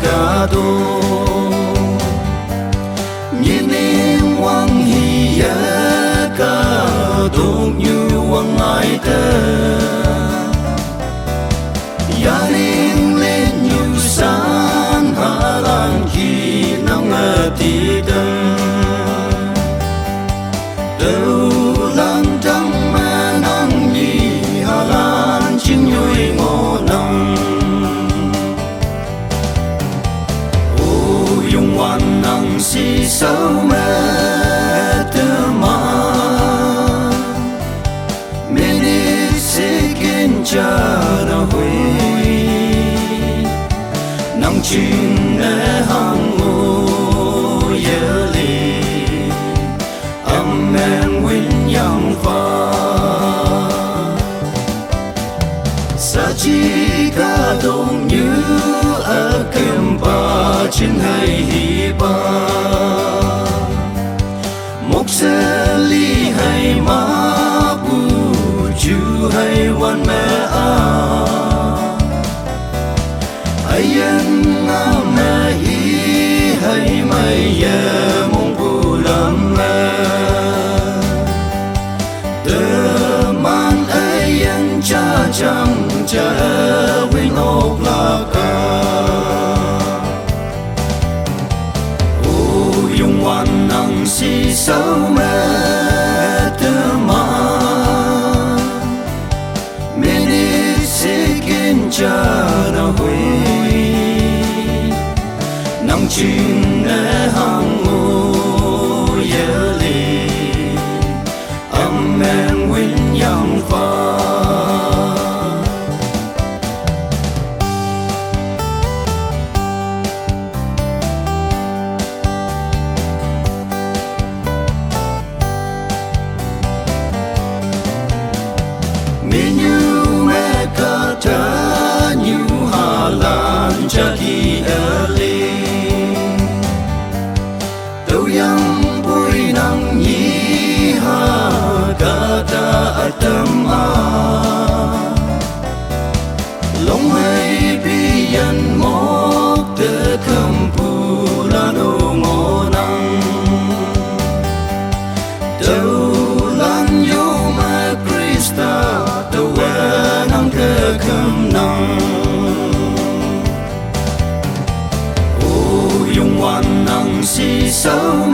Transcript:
cả đô nhìn em quăng hi cả đô như quăng ai tơ ya lên lên như sáng hà lan khi nắng ti đâm đâu lang trăng mà nắng nhì hà lan chim nhồi ngô nắng yung wan nang si sao mẹ tư mà mình sẽ kiến cha na hui nang chim nè hang ngô yê li âm men win yang pha sa chi ca đông như ở kem ba trên hay hi ba một xe ly hay má bu chu hay wan mẹ a ai anh mẹ hi hay mày ya mong bu lam mẹ tơ man ai anh cha chẳng cha win ốc la ca yung wan nang si sao mẹ tư mà mình sẽ kiến cha na hui nang chim nè hang ngô yê li âm men win yang pha Jadi early tau yang bui nang nyi ha kata atam a long hai biyan mok te kampulano ngonang tau lan yo ma Krista tau nang ke kam nang yung wan nang si sao